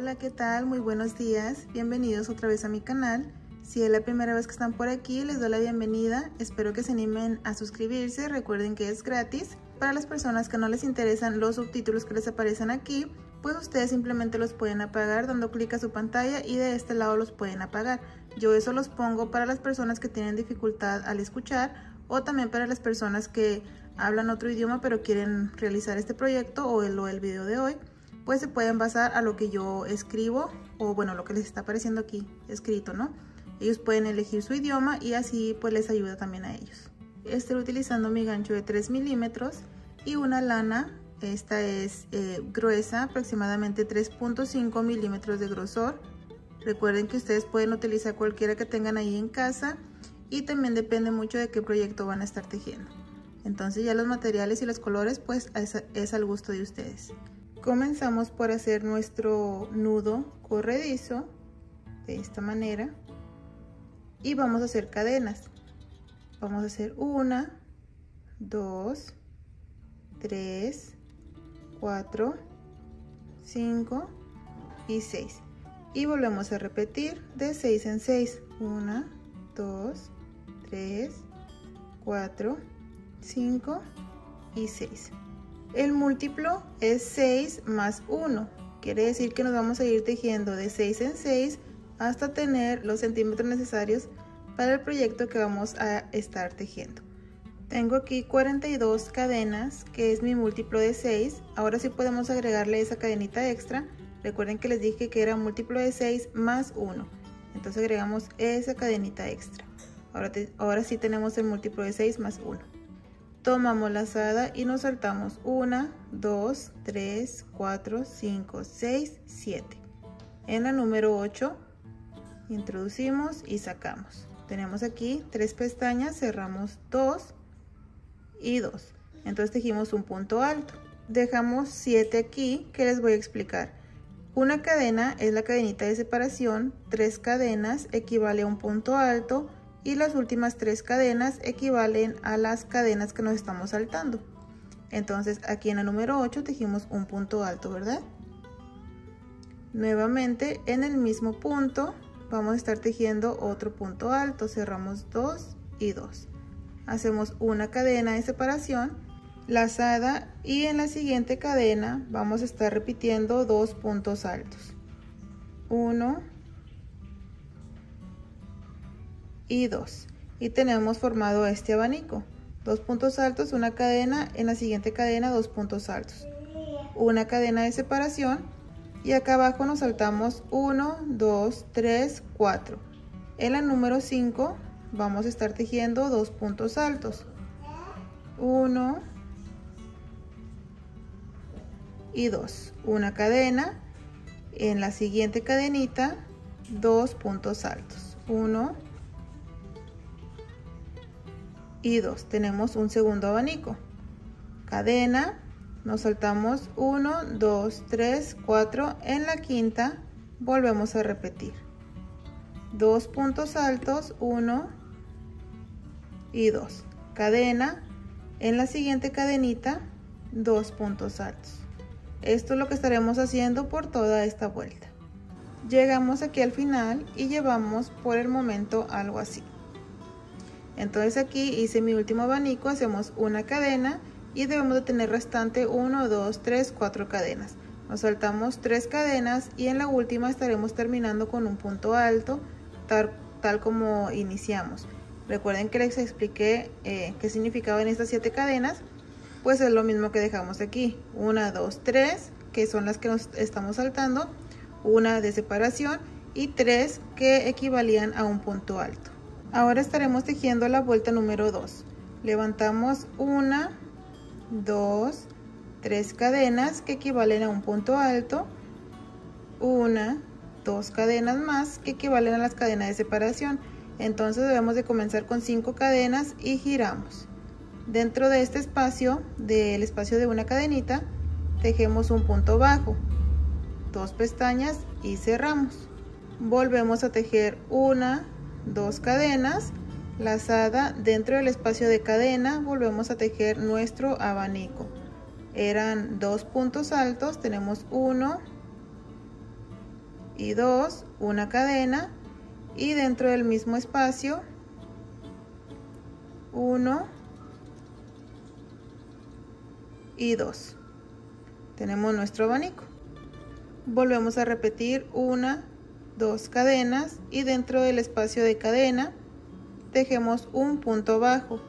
Hola, ¿qué tal? Muy buenos días. Bienvenidos otra vez a mi canal. Si es la primera vez que están por aquí, les doy la bienvenida. Espero que se animen a suscribirse. Recuerden que es gratis. Para las personas que no les interesan los subtítulos que les aparecen aquí, pues ustedes simplemente los pueden apagar dando clic a su pantalla y de este lado los pueden apagar. Yo eso los pongo para las personas que tienen dificultad al escuchar o también para las personas que hablan otro idioma pero quieren realizar este proyecto o el video de hoy. Pues se pueden basar a lo que yo escribo o bueno, lo que les está apareciendo aquí escrito, ¿no? Ellos pueden elegir su idioma y así pues les ayuda también a ellos. Estoy utilizando mi gancho de 3 milímetros y una lana. Esta es gruesa, aproximadamente 3.5 milímetros de grosor. Recuerden que ustedes pueden utilizar cualquiera que tengan ahí en casa y también depende mucho de qué proyecto van a estar tejiendo. Entonces ya los materiales y los colores pues es al gusto de ustedes. Comenzamos por hacer nuestro nudo corredizo de esta manera y vamos a hacer cadenas. Vamos a hacer 1, 2, 3, 4, 5 y 6 y volvemos a repetir de 6 en 6. 1, 2, 3, 4, 5 y 6. El múltiplo es 6 más 1, quiere decir que nos vamos a ir tejiendo de 6 en 6 hasta tener los centímetros necesarios para el proyecto que vamos a estar tejiendo. Tengo aquí 42 cadenas, que es mi múltiplo de 6. Ahora sí podemos agregarle esa cadenita extra. Recuerden que les dije que era múltiplo de 6 más 1. Entonces agregamos esa cadenita extra. Ahora sí tenemos el múltiplo de 6 más 1. Tomamos lazada y nos saltamos 1, 2, 3, 4, 5, 6, 7. En la número 8 introducimos y sacamos. Tenemos aquí 3 pestañas, cerramos 2 y 2. Entonces tejimos un punto alto. Dejamos 7 aquí que les voy a explicar. Una cadena es la cadenita de separación, 3 cadenas equivale a un punto alto y las últimas 3 cadenas equivalen a las cadenas que nos estamos saltando. Entonces aquí en la número 8 tejimos un punto alto, ¿verdad? Nuevamente en el mismo punto vamos a estar tejiendo otro punto alto, cerramos 2 y 2. Hacemos una cadena de separación, lazada y en la siguiente cadena vamos a estar repitiendo 2 puntos altos. 1 y 2 y tenemos formado este abanico. 2 puntos altos, una cadena, en la siguiente cadena 2 puntos altos, una cadena de separación y acá abajo nos saltamos 1, 2, 3, 4. En la número 5 vamos a estar tejiendo 2 puntos altos, 1 y 2, una cadena, en la siguiente cadenita 2 puntos altos, 1 y 2. Tenemos un segundo abanico, cadena, nos saltamos 1, 2, 3, 4, en la quinta volvemos a repetir 2 puntos altos, 1 y 2, cadena, en la siguiente cadenita 2 puntos altos. Esto es lo que estaremos haciendo por toda esta vuelta. Llegamos aquí al final y llevamos por el momento algo así. Entonces aquí hice mi último abanico, hacemos una cadena y debemos de tener restante 1, 2, 3, 4 cadenas. Nos saltamos 3 cadenas y en la última estaremos terminando con un punto alto, tal como iniciamos. Recuerden que les expliqué qué significaban estas 7 cadenas, pues es lo mismo que dejamos aquí. 1, 2, 3, que son las que nos estamos saltando, una de separación y 3 que equivalían a un punto alto. Ahora estaremos tejiendo la vuelta número 2. Levantamos 1, 2, 3 cadenas que equivalen a un punto alto, 1, 2 cadenas más que equivalen a las cadenas de separación. Entonces debemos de comenzar con 5 cadenas y giramos. Dentro de este espacio, del espacio de una cadenita, tejemos un punto bajo, 2 pestañas y cerramos. Volvemos a tejer 1, 2 cadenas, lazada, dentro del espacio de cadena volvemos a tejer nuestro abanico. Eran 2 puntos altos, tenemos 1 y 2, una cadena, y dentro del mismo espacio 1 y 2. Tenemos nuestro abanico. Volvemos a repetir 1, 2 cadenas, y dentro del espacio de cadena tejemos un punto bajo,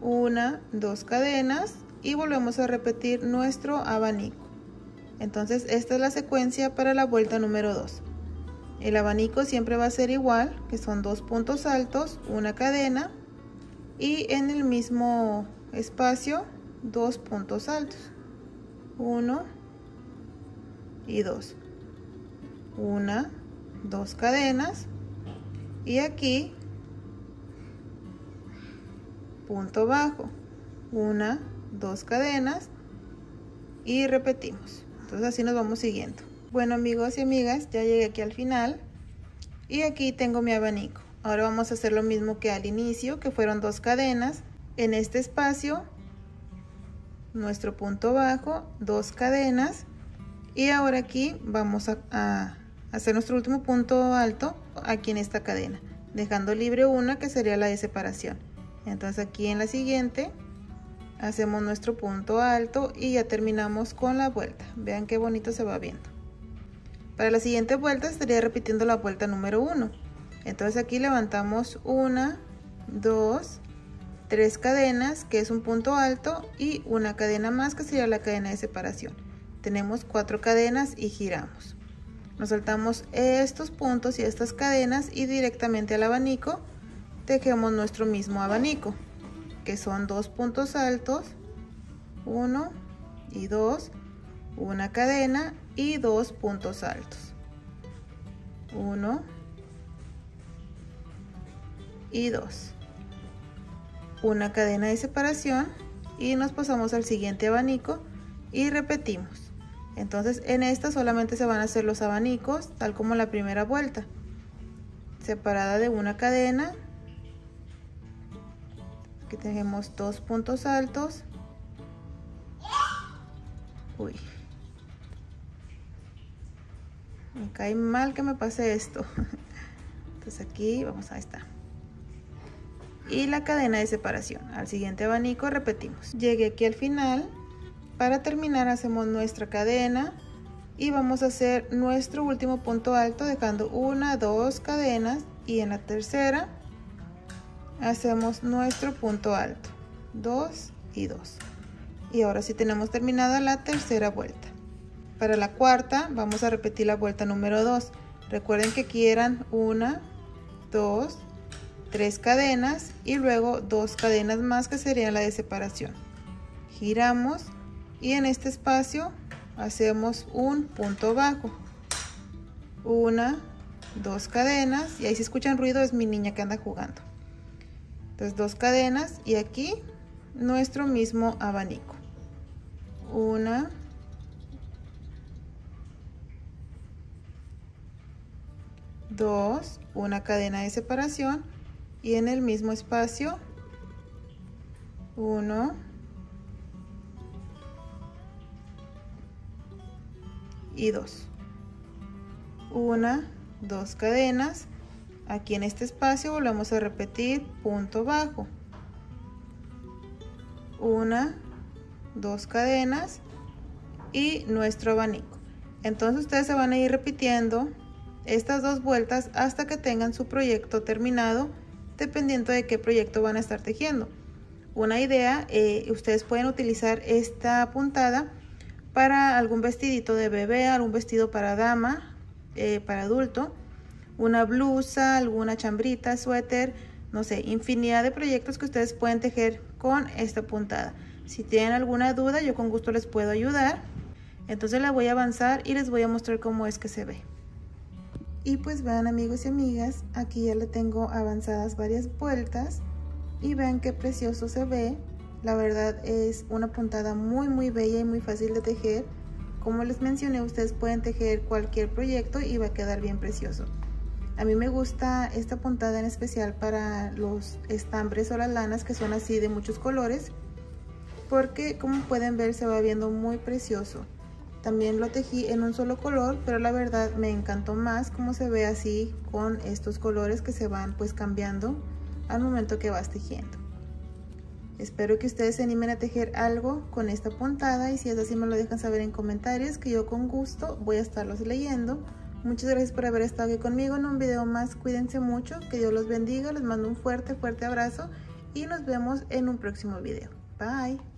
1, 2 cadenas, y volvemos a repetir nuestro abanico. Entonces esta es la secuencia para la vuelta número 2. El abanico siempre va a ser igual, que son 2 puntos altos, una cadena, y en el mismo espacio 2 puntos altos, 1 y 2, 1, 2 cadenas, y aquí punto bajo, 1, 2 cadenas, y repetimos. Entonces así nos vamos siguiendo. Bueno, amigos y amigas, ya llegué aquí al final y aquí tengo mi abanico. Ahora vamos a hacer lo mismo que al inicio, que fueron 2 cadenas. En este espacio nuestro punto bajo, 2 cadenas, y ahora aquí vamos a hacer nuestro último punto alto aquí en esta cadena, dejando libre una que sería la de separación. Entonces aquí en la siguiente hacemos nuestro punto alto y ya terminamos con la vuelta. Vean qué bonito se va viendo. Para la siguiente vuelta estaría repitiendo la vuelta número 1. Entonces aquí levantamos 1, 2, 3 cadenas, que es un punto alto, y una cadena más, que sería la cadena de separación. Tenemos 4 cadenas y giramos. Nos saltamos estos puntos y estas cadenas y directamente al abanico tejemos nuestro mismo abanico, que son 2 puntos altos, 1 y 2, una cadena y 2 puntos altos, 1 y 2, una cadena de separación, y nos pasamos al siguiente abanico y repetimos. Entonces en esta solamente se van a hacer los abanicos tal como la primera vuelta, separada de una cadena. Aquí tenemos 2 puntos altos. Uy, me cae mal que me pase esto. Entonces aquí vamos, ahí está. Y la cadena de separación. Al siguiente abanico repetimos. Llegué aquí al final. Para terminar hacemos nuestra cadena y vamos a hacer nuestro último punto alto dejando 1, 2 cadenas, y en la tercera hacemos nuestro punto alto, 2 y 2. Y ahora sí tenemos terminada la tercera vuelta. Para la cuarta vamos a repetir la vuelta número 2. Recuerden que aquí eran 1, 2, 3 cadenas y luego 2 cadenas más, que sería la de separación. Giramos y en este espacio hacemos un punto bajo, 1, 2 cadenas, y ahí si escuchan ruido es mi niña que anda jugando. Entonces 2 cadenas y aquí nuestro mismo abanico, 1, 2, una cadena de separación, y en el mismo espacio 1 y 2, 1, 2 cadenas. Aquí en este espacio volvemos a repetir punto bajo, 1, 2 cadenas y nuestro abanico. Entonces ustedes se van a ir repitiendo estas 2 vueltas hasta que tengan su proyecto terminado, dependiendo de qué proyecto van a estar tejiendo. Una idea, ustedes pueden utilizar esta puntada para algún vestidito de bebé, algún vestido para dama, para adulto, una blusa, alguna chambrita, suéter, no sé, infinidad de proyectos que ustedes pueden tejer con esta puntada. Si tienen alguna duda, yo con gusto les puedo ayudar. Entonces la voy a avanzar y les voy a mostrar cómo es que se ve. Y pues vean, amigos y amigas, aquí ya le tengo avanzadas varias vueltas y vean qué precioso se ve. La verdad es una puntada muy bella y muy fácil de tejer. Como les mencioné, ustedes pueden tejer cualquier proyecto y va a quedar bien precioso. A mí me gusta esta puntada en especial para los estambres o las lanas que son así de muchos colores, porque como pueden ver se va viendo muy precioso. También lo tejí en un solo color, pero la verdad me encantó más cómo se ve así con estos colores que se van pues cambiando al momento que vas tejiendo. Espero que ustedes se animen a tejer algo con esta puntada y si es así me lo dejan saber en comentarios, que yo con gusto voy a estarlos leyendo. Muchas gracias por haber estado aquí conmigo en un video más. Cuídense mucho, que Dios los bendiga, les mando un fuerte abrazo y nos vemos en un próximo video. Bye.